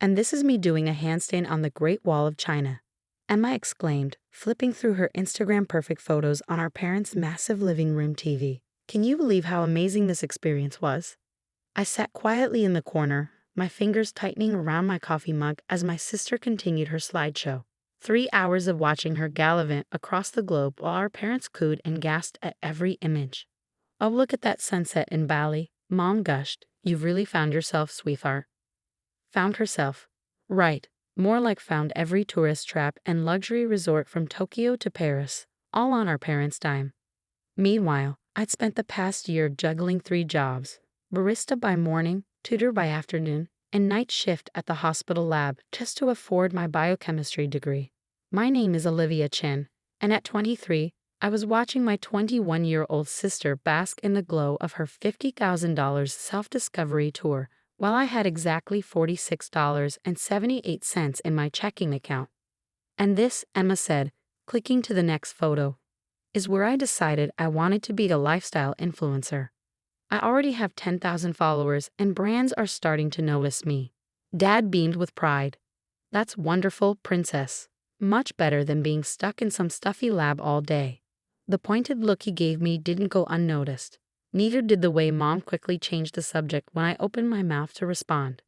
And this is me doing a handstand on the Great Wall of China," Emma exclaimed, flipping through her Instagram perfect photos on our parents' massive living room TV. "Can you believe how amazing this experience was?" I sat quietly in the corner, my fingers tightening around my coffee mug as my sister continued her slideshow. 3 hours of watching her gallivant across the globe while our parents cooed and gasped at every image. "Oh, look at that sunset in Bali," Mom gushed. "You've really found yourself, sweetheart." Found herself. Right. More like found every tourist trap and luxury resort from Tokyo to Paris, all on our parents' dime. Meanwhile, I'd spent the past year juggling 3 jobs: barista by morning, tutor by afternoon, and night shift at the hospital lab just to afford my biochemistry degree. My name is Olivia Chen, and at 23, I was watching my 21-year-old sister bask in the glow of her $50,000 self-discovery tour, while I had exactly $46.78 in my checking account. "And this," Emma said, clicking to the next photo, "is where I decided I wanted to be a lifestyle influencer. I already have 10,000 followers and brands are starting to notice me." Dad beamed with pride. "That's wonderful, princess. Much better than being stuck in some stuffy lab all day." The pointed look he gave me didn't go unnoticed. Neither did the way Mom quickly changed the subject when I opened my mouth to respond.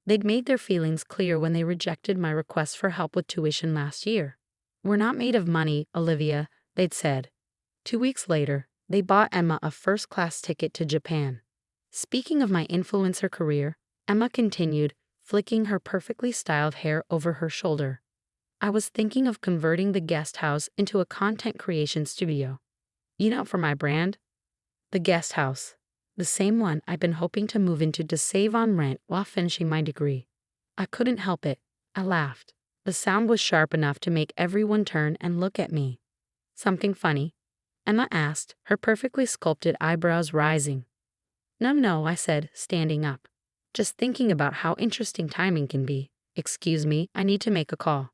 They'd made their feelings clear when they rejected my request for help with tuition last year. "We're not made of money, Olivia," they'd said. 2 weeks later, they bought Emma a first-class ticket to Japan. Speaking of my influencer career, Emma continued, flicking her perfectly styled hair over her shoulder, "I was thinking of converting the guest house into a content creation studio. You know, for my brand." The guest house. The same one I've been hoping to move into to save on rent while finishing my degree. I couldn't help it. I laughed. The sound was sharp enough to make everyone turn and look at me. "Something funny?" Emma asked, her perfectly sculpted eyebrows rising. No, I said, standing up. "Just thinking about how interesting timing can be. Excuse me, I need to make a call."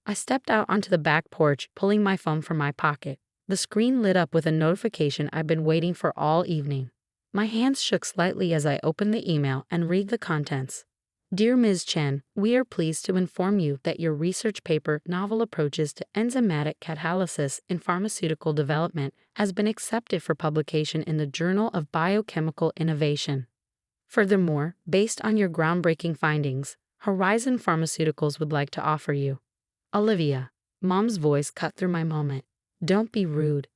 I stepped out onto the back porch, pulling my phone from my pocket. The screen lit up with a notification I'd been waiting for all evening. My hands shook slightly as I opened the email and read the contents. "Dear Ms. Chen, we are pleased to inform you that your research paper, Novel Approaches to Enzymatic Catalysis in Pharmaceutical Development, has been accepted for publication in the Journal of Biochemical Innovation. Furthermore, based on your groundbreaking findings, Horizon Pharmaceuticals would like to offer you." "Olivia," Mom's voice cut through my moment. "Don't be rude.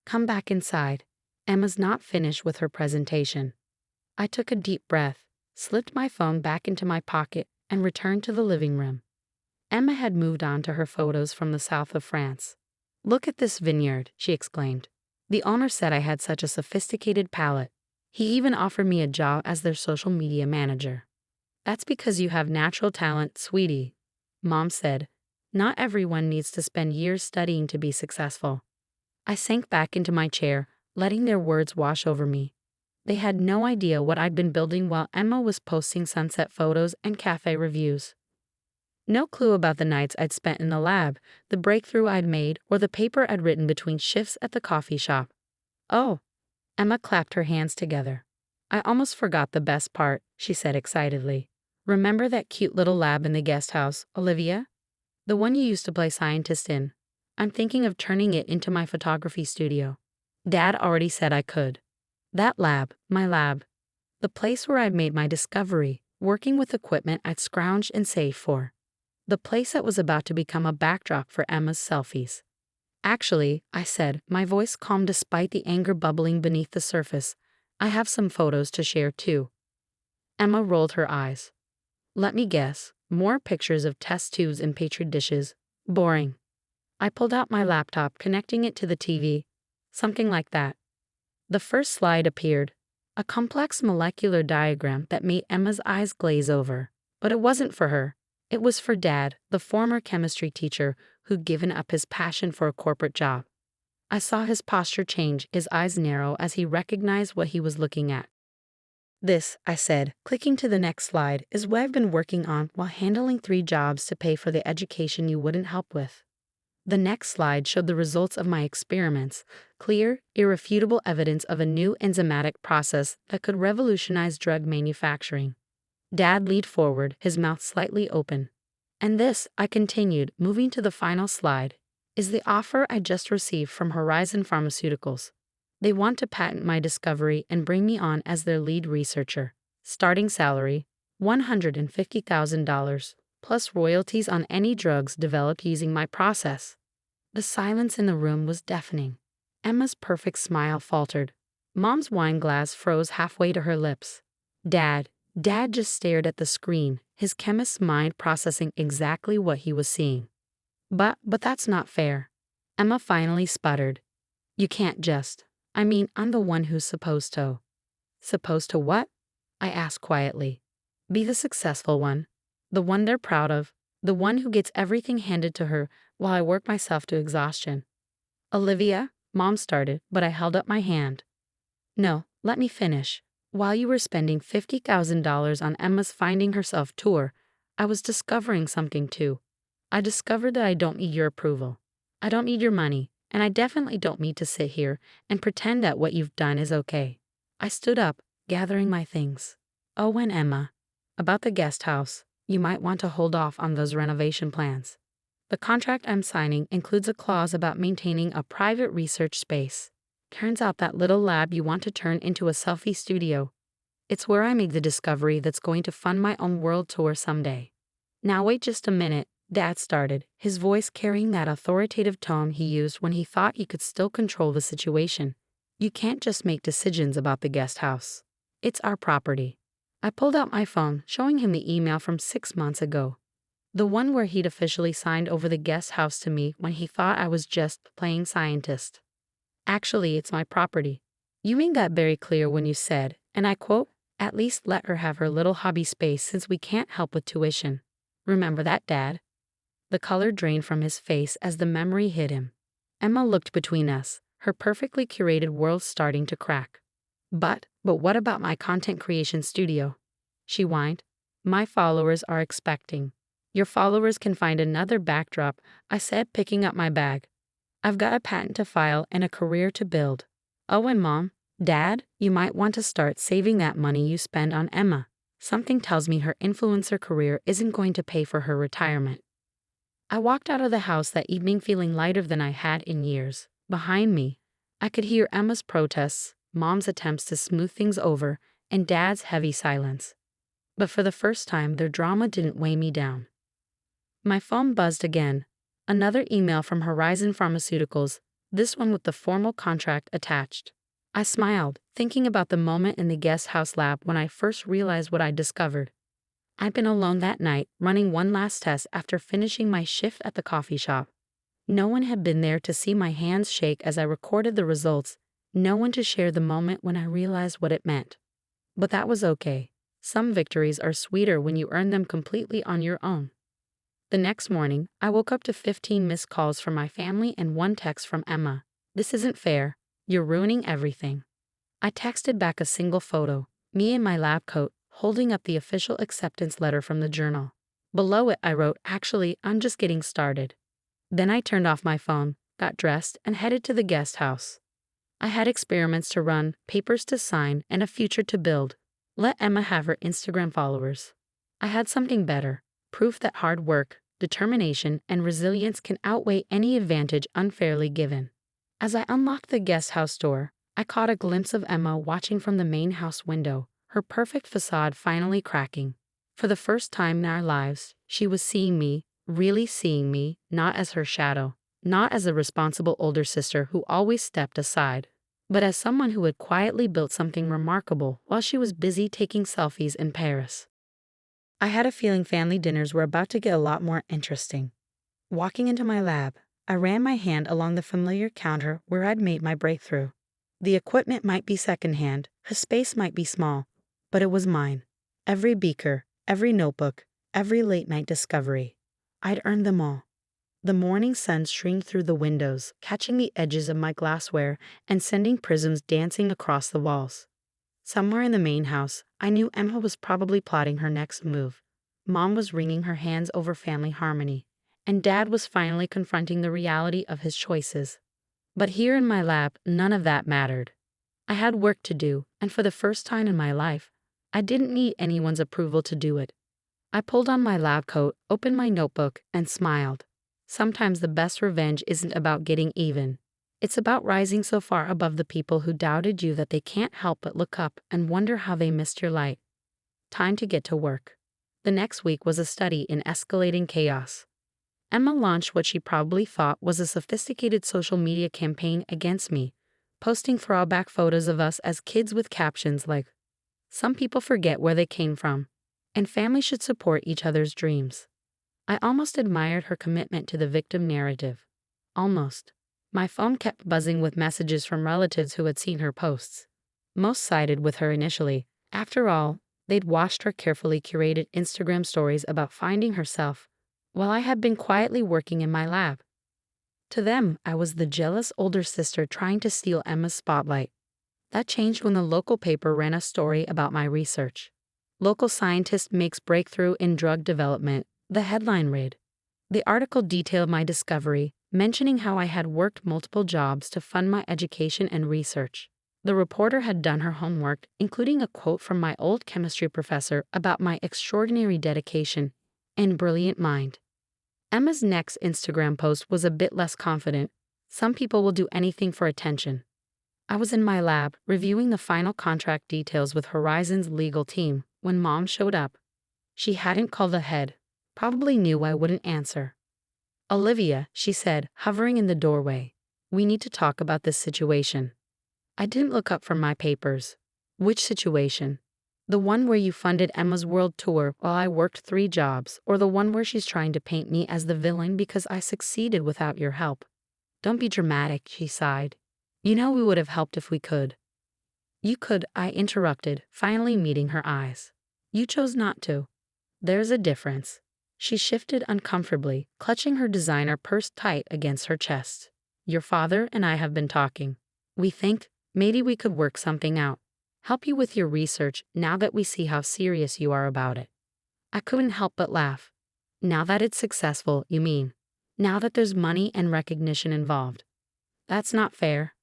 Come back inside. Emma's not finished with her presentation." I took a deep breath, slipped my phone back into my pocket, and returned to the living room. Emma had moved on to her photos from the south of France. "Look at this vineyard," she exclaimed. "The owner said I had such a sophisticated palate. He even offered me a job as their social media manager." "That's because you have natural talent, sweetie," Mom said. "Not everyone needs to spend years studying to be successful." I sank back into my chair, letting their words wash over me. They had no idea what I'd been building while Emma was posting sunset photos and cafe reviews. No clue about the nights I'd spent in the lab, the breakthrough I'd made, or the paper I'd written between shifts at the coffee shop. "Oh," Emma clapped her hands together. "I almost forgot the best part," she said excitedly. "Remember that cute little lab in the guest house, Olivia? The one you used to play scientist in. I'm thinking of turning it into my photography studio. Dad already said I could. That lab, my lab. The place where I'd made my discovery, working with equipment I'd scrounged and saved for. The place that was about to become a backdrop for Emma's selfies." "Actually," I said, my voice calm despite the anger bubbling beneath the surface, "I have some photos to share too." Emma rolled her eyes. "Let me guess, more pictures of test tubes and petri dishes. Boring." I pulled out my laptop, connecting it to the TV. "Something like that." The first slide appeared, a complex molecular diagram that made Emma's eyes glaze over. But it wasn't for her. It was for Dad, the former chemistry teacher who'd given up his passion for a corporate job. I saw his posture change, his eyes narrow as he recognized what he was looking at. "This," I said, clicking to the next slide, "is what I've been working on while handling 3 jobs to pay for the education you wouldn't help with." The next slide showed the results of my experiments, clear, irrefutable evidence of a new enzymatic process that could revolutionize drug manufacturing. Dad leaned forward, his mouth slightly open. And this, I continued, moving to the final slide, is the offer I just received from Horizon Pharmaceuticals. They want to patent my discovery and bring me on as their lead researcher. Starting salary, $150,000, plus royalties on any drugs developed using my process. The silence in the room was deafening. Emma's perfect smile faltered. Mom's wine glass froze halfway to her lips. Dad just stared at the screen, his chemist's mind processing exactly what he was seeing. But that's not fair. Emma finally sputtered. You can't just. I mean, I'm the one who's supposed to. Supposed to what? I asked quietly. Be the successful one. The one they're proud of. The one who gets everything handed to her while I work myself to exhaustion. Olivia, Mom started, but I held up my hand. No, let me finish. While you were spending $50,000 on Emma's Finding Herself tour, I was discovering something too. I discovered that I don't need your approval. I don't need your money, and I definitely don't need to sit here and pretend that what you've done is okay. I stood up, gathering my things. Oh, and Emma, about the guest house, you might want to hold off on those renovation plans. The contract I'm signing includes a clause about maintaining a private research space. Turns out that little lab you want to turn into a selfie studio. It's where I make the discovery that's going to fund my own world tour someday. Now wait just a minute, Dad started, his voice carrying that authoritative tone he used when he thought he could still control the situation. You can't just make decisions about the guest house. It's our property. I pulled out my phone, showing him the email from 6 months ago. The one where he'd officially signed over the guest house to me when he thought I was just playing scientist. Actually, it's my property. You made that very clear when you said, and I quote, at least let her have her little hobby space since we can't help with tuition. Remember that, Dad? The color drained from his face as the memory hit him. Emma looked between us, her perfectly curated world starting to crack. But what about my content creation studio? She whined. My followers are expecting. Your followers can find another backdrop, I said, picking up my bag. I've got a patent to file and a career to build. Oh, and Mom, Dad, you might want to start saving that money you spend on Emma. Something tells me her influencer career isn't going to pay for her retirement. I walked out of the house that evening feeling lighter than I had in years. Behind me, I could hear Emma's protests, Mom's attempts to smooth things over, and Dad's heavy silence. But for the first time, their drama didn't weigh me down. My phone buzzed again. Another email from Horizon Pharmaceuticals, this one with the formal contract attached. I smiled, thinking about the moment in the guest house lab when I first realized what I'd discovered. I'd been alone that night, running one last test after finishing my shift at the coffee shop. No one had been there to see my hands shake as I recorded the results, no one to share the moment when I realized what it meant. But that was okay. Some victories are sweeter when you earn them completely on your own. The next morning, I woke up to 15 missed calls from my family and one text from Emma. This isn't fair. You're ruining everything. I texted back a single photo, me in my lab coat, holding up the official acceptance letter from the journal. Below it, I wrote, actually, I'm just getting started. Then I turned off my phone, got dressed, and headed to the guest house. I had experiments to run, papers to sign, and a future to build. Let Emma have her Instagram followers. I had something better, proof that hard work, determination, and resilience can outweigh any advantage unfairly given. As I unlocked the guest house door, I caught a glimpse of Emma watching from the main house window, her perfect facade finally cracking. For the first time in our lives, she was seeing me, really seeing me, not as her shadow, not as a responsible older sister who always stepped aside, but as someone who had quietly built something remarkable while she was busy taking selfies in Paris. I had a feeling family dinners were about to get a lot more interesting. Walking into my lab, I ran my hand along the familiar counter where I'd made my breakthrough. The equipment might be secondhand, her space might be small, but it was mine. Every beaker, every notebook, every late-night discovery. I'd earned them all. The morning sun streamed through the windows, catching the edges of my glassware and sending prisms dancing across the walls. Somewhere in the main house, I knew Emma was probably plotting her next move. Mom was wringing her hands over family harmony, and Dad was finally confronting the reality of his choices. But here in my lab, none of that mattered. I had work to do, and for the first time in my life, I didn't need anyone's approval to do it. I pulled on my lab coat, opened my notebook, and smiled. Sometimes the best revenge isn't about getting even. It's about rising so far above the people who doubted you that they can't help but look up and wonder how they missed your light. Time to get to work. The next week was a study in escalating chaos. Emma launched what she probably thought was a sophisticated social media campaign against me, posting throwback photos of us as kids with captions like, "Some people forget where they came from," and "Families should support each other's dreams." I almost admired her commitment to the victim narrative. Almost. My phone kept buzzing with messages from relatives who had seen her posts. Most sided with her initially. After all, they'd watched her carefully curated Instagram stories about finding herself, while I had been quietly working in my lab. To them, I was the jealous older sister trying to steal Emma's spotlight. That changed when the local paper ran a story about my research. "Local scientist makes breakthrough in drug development," the headline read. The article detailed my discovery, mentioning how I had worked multiple jobs to fund my education and research. The reporter had done her homework, including a quote from my old chemistry professor about my extraordinary dedication and brilliant mind. Emma's next Instagram post was a bit less confident. "Some people will do anything for attention." I was in my lab, reviewing the final contract details with Horizon's legal team, when Mom showed up. She hadn't called ahead, probably knew I wouldn't answer. "Olivia," she said, hovering in the doorway. "We need to talk about this situation." I didn't look up from my papers. "Which situation? The one where you funded Emma's world tour while I worked 3 jobs, or the one where she's trying to paint me as the villain because I succeeded without your help?" "Don't be dramatic," she sighed. "You know we would have helped if we could." "You could," I interrupted, finally meeting her eyes. "You chose not to. There's a difference." She shifted uncomfortably, clutching her designer purse tight against her chest. "Your father and I have been talking. We think maybe we could work something out. Help you with your research now that we see how serious you are about it." I couldn't help but laugh. "Now that it's successful, you mean? Now that there's money and recognition involved?" "That's not fair."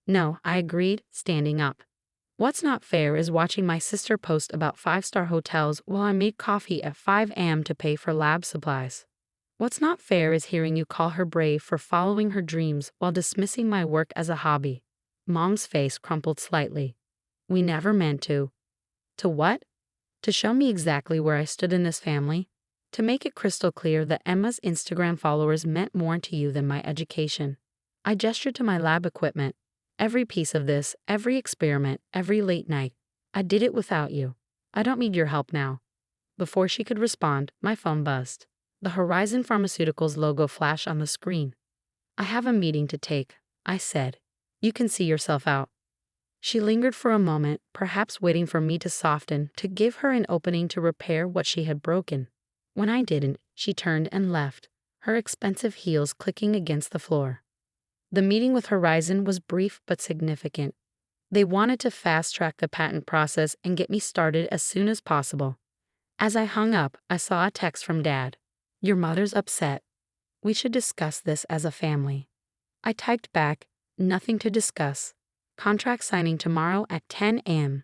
"No," I agreed, standing up. "What's not fair is watching my sister post about 5-star hotels while I made coffee at 5 a.m. to pay for lab supplies. What's not fair is hearing you call her brave for following her dreams while dismissing my work as a hobby." Mom's face crumpled slightly. "We never meant to." "To what?" "To show me exactly where I stood in this family. To make it crystal clear that Emma's Instagram followers meant more to you than my education." I gestured to my lab equipment. "Every piece of this, every experiment, every late night. I did it without you. I don't need your help now." Before she could respond, my phone buzzed. The Horizon Pharmaceuticals logo flashed on the screen. "I have a meeting to take," I said. "You can see yourself out." She lingered for a moment, perhaps waiting for me to soften, to give her an opening to repair what she had broken. When I didn't, she turned and left, her expensive heels clicking against the floor. The meeting with Horizon was brief but significant. They wanted to fast-track the patent process and get me started as soon as possible. As I hung up, I saw a text from Dad. "Your mother's upset. We should discuss this as a family." I typed back, "Nothing to discuss. Contract signing tomorrow at 10 a.m.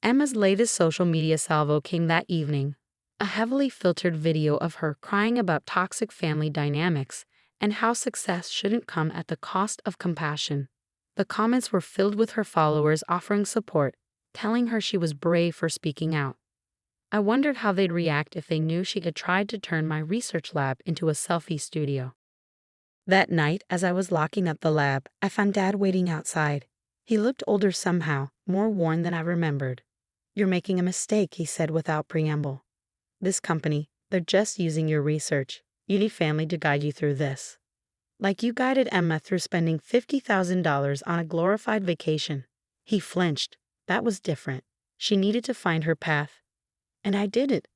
Emma's latest social media salvo came that evening. A heavily filtered video of her crying about toxic family dynamics and how success shouldn't come at the cost of compassion. The comments were filled with her followers offering support, telling her she was brave for speaking out. I wondered how they'd react if they knew she had tried to turn my research lab into a selfie studio. That night, as I was locking up the lab, I found Dad waiting outside. He looked older somehow, more worn than I remembered. "You're making a mistake," he said without preamble. "This company, they're just using your research. You need family to guide you through this. Like you guided Emma through spending $50,000 on a glorified vacation." He flinched. That was different. She needed to find her path. And I did it.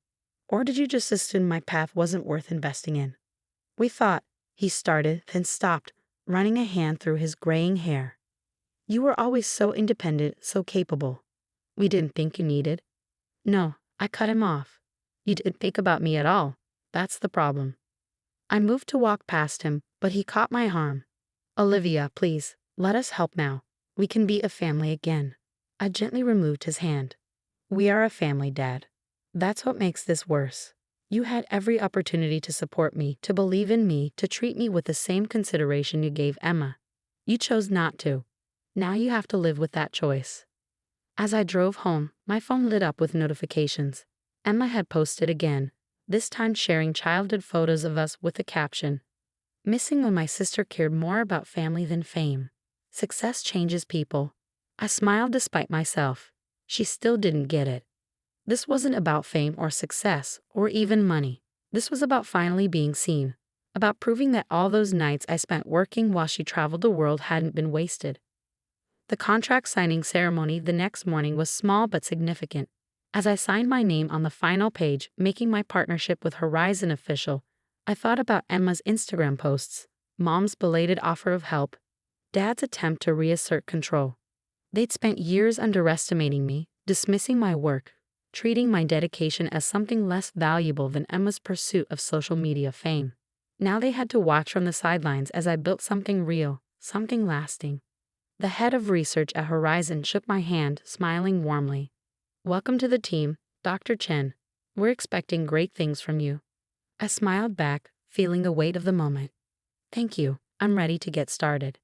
Or did you just assume my path wasn't worth investing in? "We thought," he started, then stopped, running a hand through his graying hair. "You were always so independent, so capable. We didn't think you needed." "No," I cut him off. "You didn't think about me at all. That's the problem." I moved to walk past him, but he caught my arm. "Olivia, please, let us help now. We can be a family again." I gently removed his hand. We are a family, Dad. That's what makes this worse. You had every opportunity to support me, to believe in me, to treat me with the same consideration you gave Emma. You chose not to. Now you have to live with that choice. As I drove home, my phone lit up with notifications. Emma had posted again, this time sharing childhood photos of us with the caption, "Missing when my sister cared more about family than fame. Success changes people." I smiled despite myself. She still didn't get it. This wasn't about fame or success, or even money. This was about finally being seen. About proving that all those nights I spent working while she traveled the world hadn't been wasted. The contract signing ceremony the next morning was small but significant. As I signed my name on the final page, making my partnership with Horizon official, I thought about Emma's Instagram posts, Mom's belated offer of help, Dad's attempt to reassert control. They'd spent years underestimating me, dismissing my work, treating my dedication as something less valuable than Emma's pursuit of social media fame. Now they had to watch from the sidelines as I built something real, something lasting. The head of research at Horizon shook my hand, smiling warmly. "Welcome to the team, Dr. Chen. We're expecting great things from you." I smiled back, feeling the weight of the moment. "Thank you, I'm ready to get started."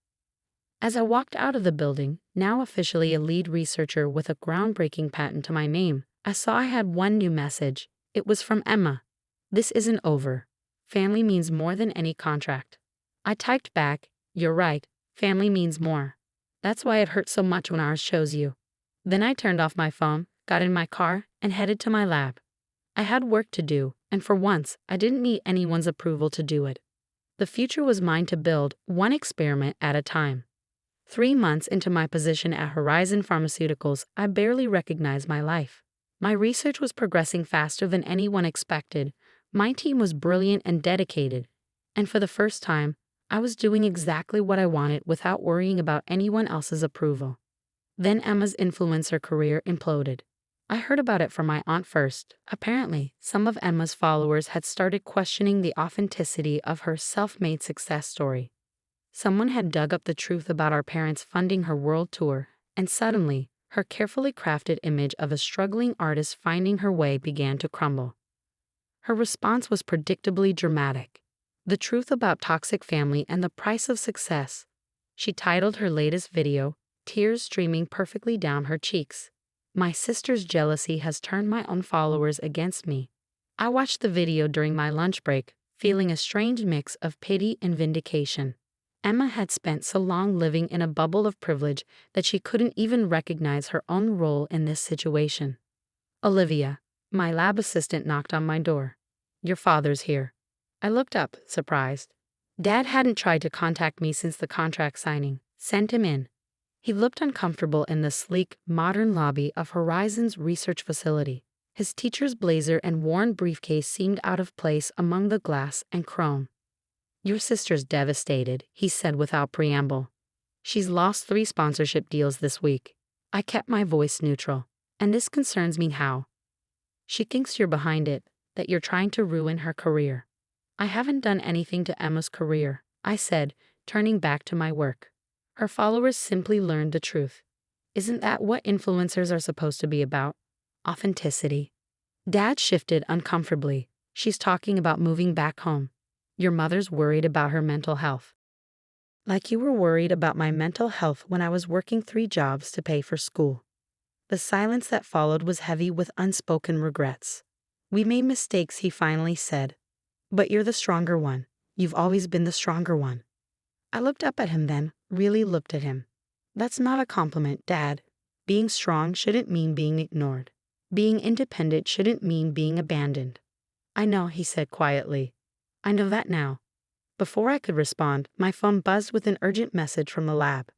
As I walked out of the building, now officially a lead researcher with a groundbreaking patent to my name, I saw I had one new message. It was from Emma. "This isn't over. Family means more than any contract." I typed back, "You're right, family means more. That's why it hurt so much when ours chose you." Then I turned off my phone, got in my car, and headed to my lab. I had work to do, and for once, I didn't need anyone's approval to do it. The future was mine to build, one experiment at a time. 3 months into my position at Horizon Pharmaceuticals, I barely recognized my life. My research was progressing faster than anyone expected. My team was brilliant and dedicated, and for the first time, I was doing exactly what I wanted without worrying about anyone else's approval. Then Emma's influencer career imploded. I heard about it from my aunt first. Apparently, some of Emma's followers had started questioning the authenticity of her self-made success story. Someone had dug up the truth about our parents funding her world tour, and suddenly, her carefully crafted image of a struggling artist finding her way began to crumble. Her response was predictably dramatic. The truth about toxic family and the price of success. She titled her latest video, tears streaming perfectly down her cheeks. "My sister's jealousy has turned my own followers against me." I watched the video during my lunch break, feeling a strange mix of pity and vindication. Emma had spent so long living in a bubble of privilege that she couldn't even recognize her own role in this situation. Olivia, my lab assistant, knocked on my door. "Your father's here." I looked up, surprised. Dad hadn't tried to contact me since the contract signing. "Send him in." He looked uncomfortable in the sleek, modern lobby of Horizon's research facility. His teacher's blazer and worn briefcase seemed out of place among the glass and chrome. "Your sister's devastated," he said without preamble. "She's lost 3 sponsorship deals this week." I kept my voice neutral. "And this concerns me how?" "She thinks you're behind it, that you're trying to ruin her career." "I haven't done anything to Emma's career," I said, turning back to my work. "Her followers simply learned the truth. Isn't that what influencers are supposed to be about? Authenticity." Dad shifted uncomfortably. "She's talking about moving back home. Your mother's worried about her mental health." "Like you were worried about my mental health when I was working 3 jobs to pay for school." The silence that followed was heavy with unspoken regrets. "We made mistakes," he finally said. "But you're the stronger one. You've always been the stronger one." I looked up at him then, really looked at him. "That's not a compliment, Dad. Being strong shouldn't mean being ignored. Being independent shouldn't mean being abandoned." "I know," he said quietly. "I know that now." Before I could respond, my phone buzzed with an urgent message from the lab.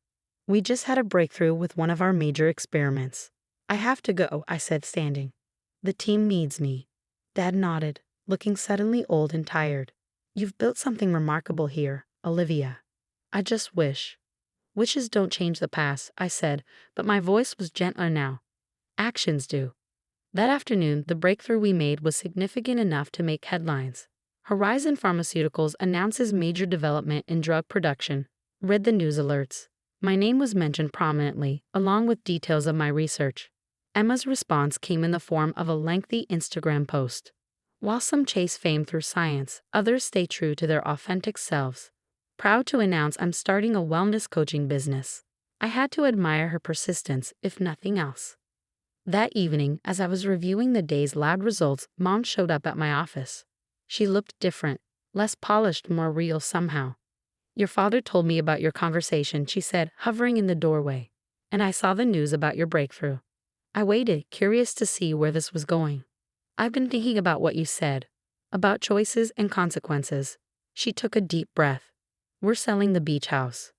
"We just had a breakthrough with one of our major experiments." "I have to go," I said, standing. "The team needs me." Dad nodded, looking suddenly old and tired. "You've built something remarkable here, Olivia. I just wish." "Wishes don't change the past," I said, but my voice was gentler now. "Actions do." That afternoon, the breakthrough we made was significant enough to make headlines. Horizon Pharmaceuticals announces major development in drug production. Read the news alerts. My name was mentioned prominently, along with details of my research. Emma's response came in the form of a lengthy Instagram post. While some chase fame through science, others stay true to their authentic selves. Proud to announce I'm starting a wellness coaching business. I had to admire her persistence, if nothing else. That evening, as I was reviewing the day's lab results, Mom showed up at my office. She looked different, less polished, more real somehow. Your father told me about your conversation, she said, hovering in the doorway. And I saw the news about your breakthrough. I waited, curious to see where this was going. I've been thinking about what you said, about choices and consequences. She took a deep breath. We're selling the beach house.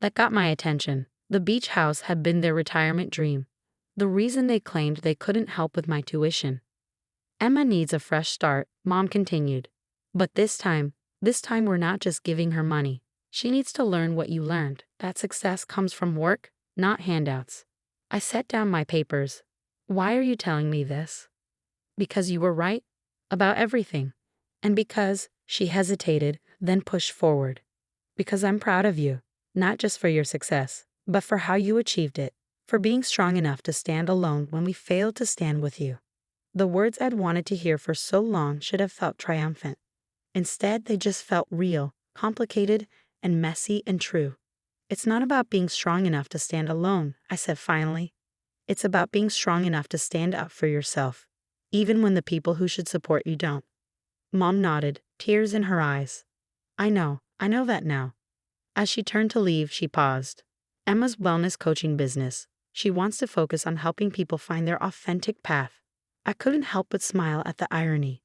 That got my attention. The beach house had been their retirement dream. The reason they claimed they couldn't help with my tuition. Emma needs a fresh start, Mom continued. But this time we're not just giving her money. She needs to learn what you learned, that success comes from work, not handouts. I set down my papers. Why are you telling me this? Because you were right about everything. And because, she hesitated, then pushed forward. Because I'm proud of you, not just for your success, but for how you achieved it, for being strong enough to stand alone when we failed to stand with you. The words I'd wanted to hear for so long should have felt triumphant. Instead, they just felt real, complicated, and messy and true. It's not about being strong enough to stand alone, I said finally. It's about being strong enough to stand up for yourself, even when the people who should support you don't. Mom nodded, tears in her eyes. I know that now. As she turned to leave, she paused. Emma's wellness coaching business. She wants to focus on helping people find their authentic path. I couldn't help but smile at the irony.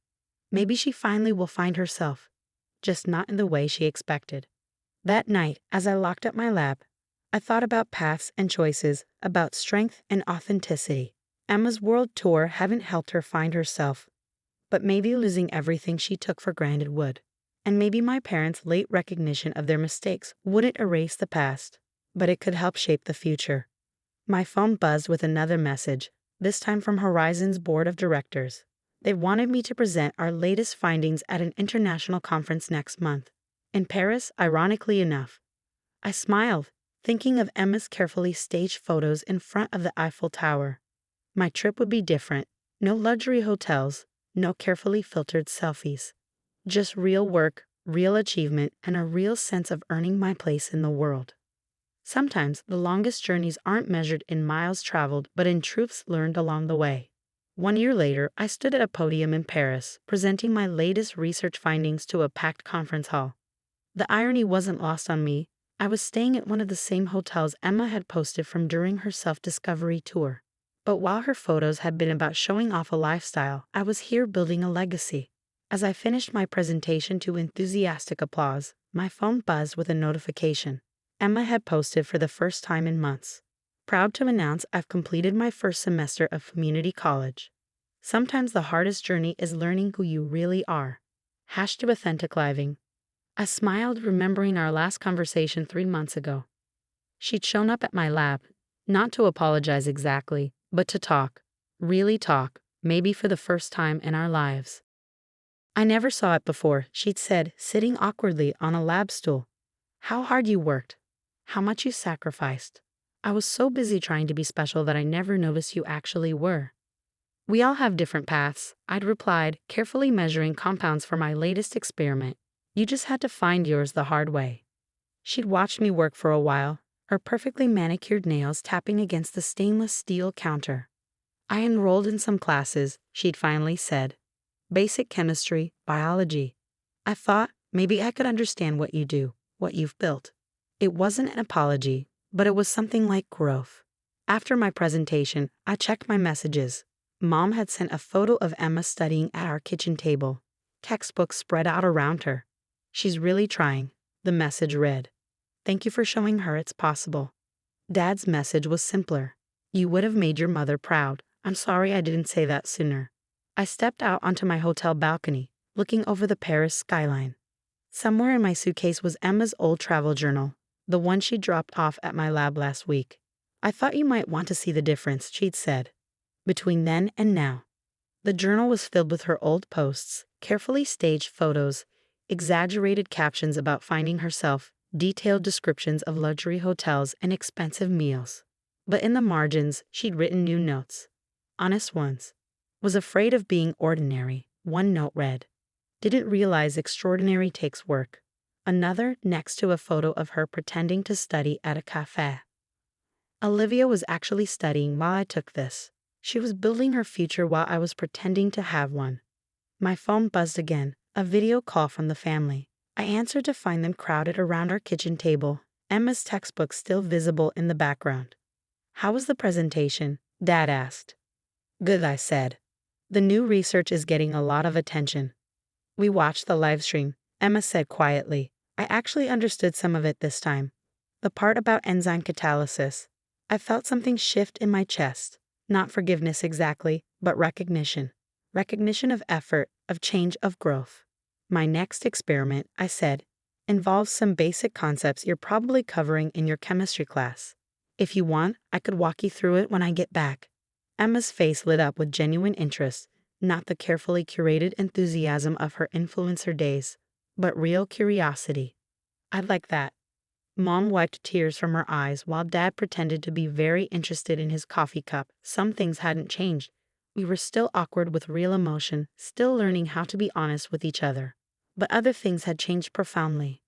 Maybe she finally will find herself, just not in the way she expected. That night, as I locked up my lab, I thought about paths and choices, about strength and authenticity. Emma's world tour hadn't helped her find herself, but maybe losing everything she took for granted would. And maybe my parents' late recognition of their mistakes wouldn't erase the past, but it could help shape the future. My phone buzzed with another message, this time from Horizon's board of directors. They wanted me to present our latest findings at an international conference next month. In Paris, ironically enough. I smiled, thinking of Emma's carefully staged photos in front of the Eiffel Tower. My trip would be different. No luxury hotels, no carefully filtered selfies. Just real work, real achievement, and a real sense of earning my place in the world. Sometimes the longest journeys aren't measured in miles traveled, but in truths learned along the way. 1 year later, I stood at a podium in Paris, presenting my latest research findings to a packed conference hall. The irony wasn't lost on me. I was staying at one of the same hotels Emma had posted from during her self-discovery tour. But while her photos had been about showing off a lifestyle, I was here building a legacy. As I finished my presentation to enthusiastic applause, my phone buzzed with a notification. Emma had posted for the first time in months. Proud to announce I've completed my first semester of community college. Sometimes the hardest journey is learning who you really are. #AuthenticLiving. I smiled, remembering our last conversation 3 months ago. She'd shown up at my lab, not to apologize exactly, but to talk. Really talk, maybe for the first time in our lives. I never saw it before, she'd said, sitting awkwardly on a lab stool. How hard you worked. How much you sacrificed. I was so busy trying to be special that I never noticed you actually were. We all have different paths, I'd replied, carefully measuring compounds for my latest experiment. You just had to find yours the hard way. She'd watched me work for a while, her perfectly manicured nails tapping against the stainless steel counter. I enrolled in some classes, she'd finally said. Basic chemistry, biology. I thought maybe I could understand what you do, what you've built. It wasn't an apology, but it was something like growth. After my presentation, I checked my messages. Mom had sent a photo of Emma studying at our kitchen table, textbooks spread out around her. She's really trying, the message read. Thank you for showing her it's possible. Dad's message was simpler. You would have made your mother proud. I'm sorry I didn't say that sooner. I stepped out onto my hotel balcony, looking over the Paris skyline. Somewhere in my suitcase was Emma's old travel journal, the one she dropped off at my lab last week. I thought you might want to see the difference, she'd said, between then and now. The journal was filled with her old posts, carefully staged photos, exaggerated captions about finding herself, detailed descriptions of luxury hotels and expensive meals. But in the margins, she'd written new notes. Honest ones. Was afraid of being ordinary. One note read. Didn't realize extraordinary takes work. Another next to a photo of her pretending to study at a cafe. Olivia was actually studying while I took this. She was building her future while I was pretending to have one. My phone buzzed again, a video call from the family. I answered to find them crowded around our kitchen table, Emma's textbook still visible in the background. How was the presentation? Dad asked. Good, I said. The new research is getting a lot of attention. We watched the live stream, Emma said quietly. I actually understood some of it this time. The part about enzyme catalysis. I felt something shift in my chest. Not forgiveness exactly, but recognition. Recognition of effort, of change, of growth. My next experiment, I said, involves some basic concepts you're probably covering in your chemistry class. If you want, I could walk you through it when I get back. Emma's face lit up with genuine interest, not the carefully curated enthusiasm of her influencer days, but real curiosity. I'd like that. Mom wiped tears from her eyes while Dad pretended to be very interested in his coffee cup. Some things hadn't changed. We were still awkward with real emotion, still learning how to be honest with each other. But other things had changed profoundly.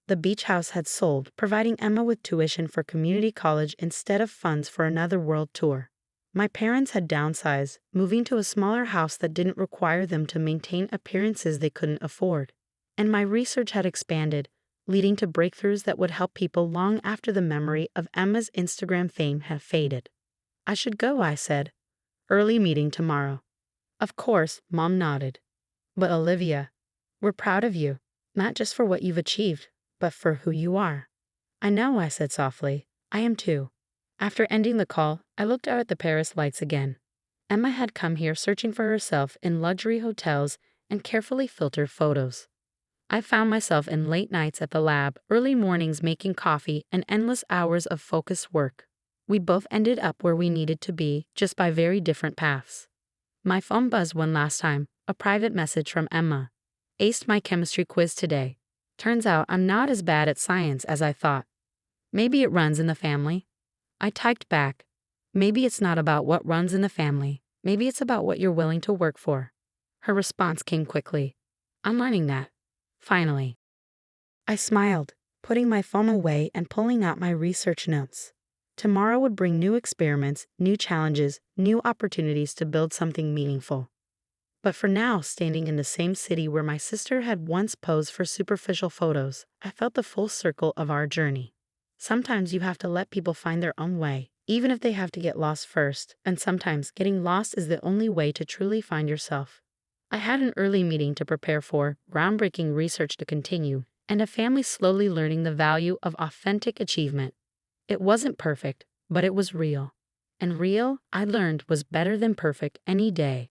The beach house had sold, providing Emma with tuition for community college instead of funds for another world tour. My parents had downsized, moving to a smaller house that didn't require them to maintain appearances they couldn't afford. And my research had expanded, leading to breakthroughs that would help people long after the memory of Emma's Instagram fame had faded. I should go, I said. Early meeting tomorrow. Of course, Mom nodded. But Olivia, we're proud of you, not just for what you've achieved, but for who you are. I know, I said softly. I am too. After ending the call, I looked out at the Paris lights again. Emma had come here searching for herself in luxury hotels and carefully filtered photos. I found myself in late nights at the lab, early mornings making coffee, and endless hours of focused work. We both ended up where we needed to be, just by very different paths. My phone buzzed one last time, a private message from Emma. Aced my chemistry quiz today. Turns out I'm not as bad at science as I thought. Maybe it runs in the family. I typed back. Maybe it's not about what runs in the family. Maybe it's about what you're willing to work for. Her response came quickly. I'm learning that. Finally. I smiled, putting my phone away and pulling out my research notes. Tomorrow would bring new experiments, new challenges, new opportunities to build something meaningful. But for now, standing in the same city where my sister had once posed for superficial photos, I felt the full circle of our journey. Sometimes you have to let people find their own way, even if they have to get lost first, and sometimes getting lost is the only way to truly find yourself. I had an early meeting to prepare for, groundbreaking research to continue, and a family slowly learning the value of authentic achievement. It wasn't perfect, but it was real. And real, I learned, was better than perfect any day.